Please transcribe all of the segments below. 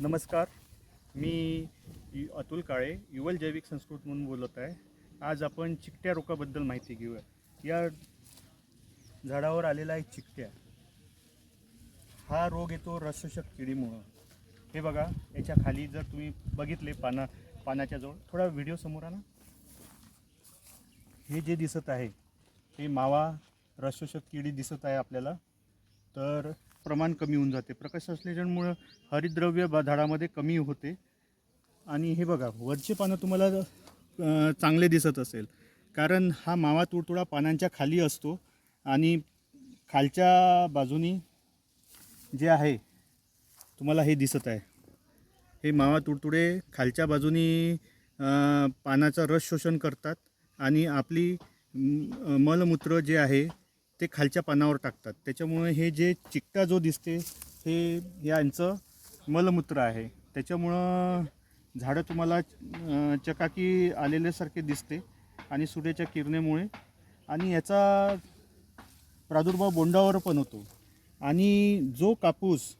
नमस्कार. मी अतुल काळे युवल जैविक संस्कृत म्हणून बोलत आहे. आज आपण चिकट्या रोगाबद्दल माहिती घेऊया. या झाडावर आलेला आहे चिकट्या. हा रोग येतो रसशोषक किडीमुळं. हे बघा, याच्या खाली जर तुम्ही बघितले पानाच्या जवळ थोडा व्हिडिओ समोर आणा. हे जे दिसत आहे हे मावा रसशोषक किडी दिसत आहे आपल्याला. तर प्रमाण कमी होऊन जाते. प्रकाश संश्लेषणामुळे हरितद्रव्य झाडामध्ये कमी होते. आणि हे बघा, वरचे पानं तुम्हाला चांगले दिसत असेल, कारण हा मावा तुडतुडा पानांच्या खाली असतो. आणि खालच्या बाजूनी जे आहे तुम्हाला हे दिसत आहे, हे मावा तुडतुडे खालच्या बाजूनी पानाचं रस शोषण करतात आणि आपली मलमूत्र जे आहे ते खालच्या पानावर टाकतात. त्याच्यामुळे हे जे चिकटा जो दिसते हे यांचं मलमूत्र आहे. त्याच्यामुळं झाडं तुम्हाला चकाकी आलेल्यासारखे दिसते आणि सूर्याच्या किरणेमुळे. आणि याचा प्रादुर्भाव बोंडावर पण होतो. आणि जो कापूस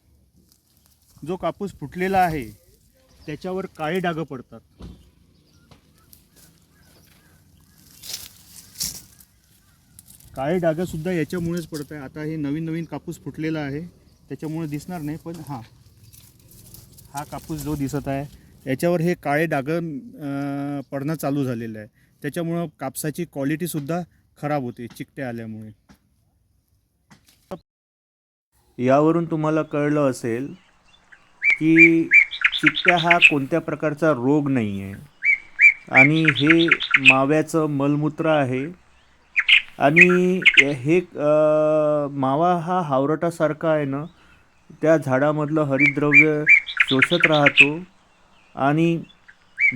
फुटलेला आहे त्याच्यावर काळे डाग पडतात. काळे डागसुद्धा याच्यामुळेच पडत आहे. आता हे नवीन कापूस फुटलेला आहे त्याच्यामुळे दिसणार नाही, पण हा कापूस जो दिसत आहे याच्यावर हे काळे डाग पडणं चालू झालेलं आहे. त्याच्यामुळं कापसाची क्वालिटीसुद्धा खराब होते चिकट्या आल्यामुळे. यावरून तुम्हाला कळलं असेल की चिकट्या हा कोणत्या प्रकारचा रोग नाही आहे आणि हे माव्याचं मलमूत्र आहे. आणि हे मावा हा हावरटासारखा आहे ना, त्या झाडामधलं हरितद्रव्य शोषत राहतो आणि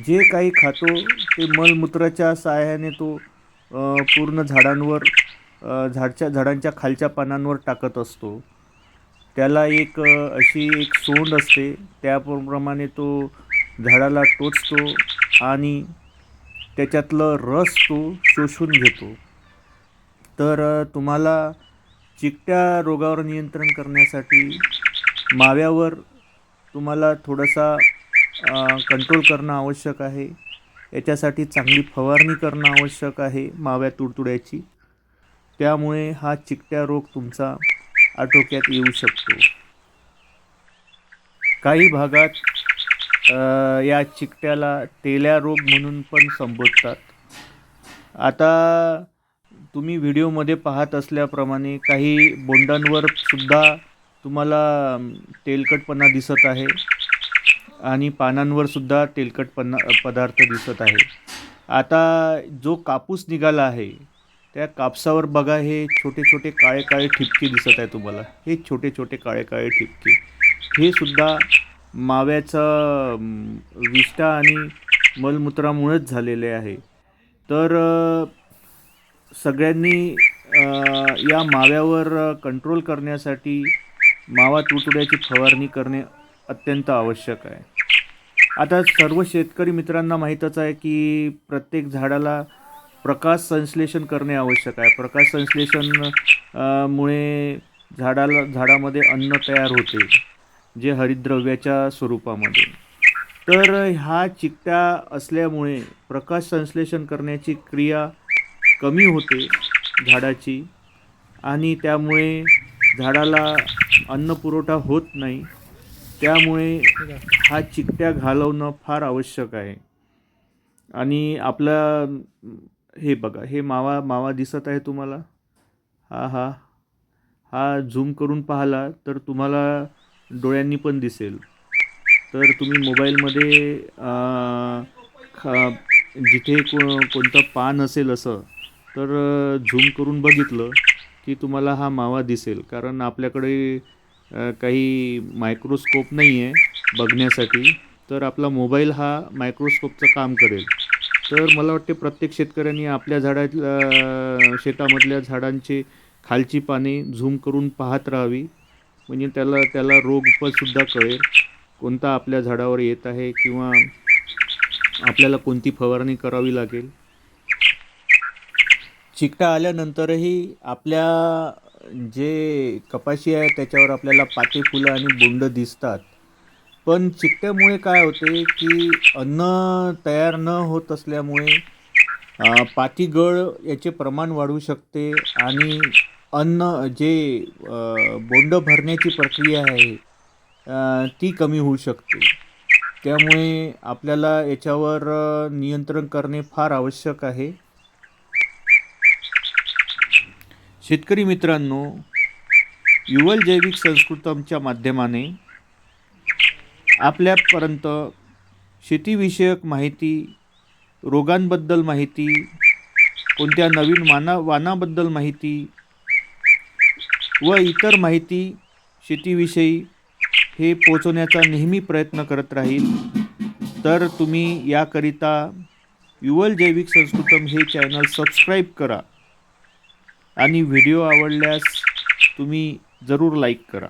जे काही खातो ते मलमूत्राच्या सहाय्याने तो पूर्ण झाडांच्या खालच्या पानांवर टाकत असतो. त्याला अशी एक सोंड असते, त्याप्रमाणे तो झाडाला टोचतो आणि त्याच्यातलं रस तो शोषून घेतो. तर तुम्हाला चिकट्या रोगावर नियंत्रण करण्यासाठी माव्यावर तुम्हाला थोडासा कंट्रोल करणं आवश्यक आहे. याच्यासाठी चांगली फवारणी करणं आवश्यक आहे माव्या तुडतुड्याची. त्यामुळे हा चिकट्या रोग तुमचा आटोक्यात येऊ शकतो. काही भागात या चिकट्याला तेल्या रोग म्हणून पण संबोधतात. आता तुम्ही व्हिडिओमध्ये पाहत असल्याप्रमाणे काही बोंडांवर सुद्धा तुम्हाला तेलकटपणा दिसत आहे आणि पानांवर सुद्धा पदार्थ दिसत आहे. आता जो कापूस निघाला आहे त्या कापसावर बघा, हे छोटे छोटे काळे काळे ठिपके दिसत आहे तुम्हाला. हे छोटे छोटे काळे काळे ठिपके हे सुद्धा माव्याचा विष्ठा आणि मलमूत्रामुळेच झालेले आहे. तर सगळ्यांनी या माव्यावर कंट्रोल करण्यासाठी मावा तुडतुड्याची फवारणी करणे अत्यंत आवश्यक आहे. आता सर्व शेतकरी मित्रांना माहीतच आहे की प्रत्येक झाडाला प्रकाश संश्लेषण करणे आवश्यक आहे. प्रकाश संश्लेषण मुळे झाडामध्ये अन्न तयार होते, जे हरितद्रव्याच्या स्वरूपामध्ये. तर हा चिकट्या असल्यामुळे प्रकाश संश्लेषण करण्याची क्रिया कमी होते झाडाची आणि त्यामुळे झाडाला अन्न पुरवठा होत नाही. त्यामुळे हा चिकट्या घालवणं फार आवश्यक आहे. आणि आपला हे बघा, हे मावा दिसत आहे तुम्हाला. हा झूम करून पाहिला तर तुम्हाला डोळ्यांनी पण दिसेल. तर तुम्ही मोबाईलमध्ये जिथे कोणतं पान असेल असं, तर झूम करून बघितलं की तुम्हाला हा मावा दिसेल. कारण आपल्याकडे काही मायक्रोस्कोप नाही आहे बघण्यासाठी, तर आपला मोबाईल हा मायक्रोस्कोपचं काम करेल. तर मला वाटते प्रत्येक शेतकऱ्यांनी आपल्या शेतामधल्या झाडांची खालची पाने झूम करून पाहत राहावी. म्हणजे त्याला रोगसुद्धा कळेल कोणता आपल्या झाडावर येत आहे किंवा आपल्याला कोणती फवारणी करावी लागेल. चिकटा आल्यानंतरही आपल्या जे कपाशी आहे त्याच्यावर आपल्याला पाते फुलं आणि बोंड दिसतात. पण चिकट्यामुळे काय होते की अन्न तयार न होत असल्यामुळे पातीगळ याचे प्रमाण वाढू शकते आणि अन्न जे बोंड भरण्याची प्रक्रिया आहे ती कमी होऊ शकते. त्यामुळे आपल्याला याच्यावर नियंत्रण करणे फार आवश्यक आहे. शेतकरी मित्रांनो, युवल जैविक संस्कृतमच्या माध्यमाने आपल्यापर्यंत शेतीविषयक माहिती, रोगांबद्दल माहिती, कोणत्या नवीन वाणाबद्दल माहिती व इतर माहिती शेतीविषयी हे पोचवण्याचा नेहमी प्रयत्न करत राहील. तर तुम्ही याकरिता युवल जैविक संस्कृतम हे चॅनल सबस्क्राईब करा आणि व्हिडिओ आवडल्यास तुम्ही जरूर लाईक करा.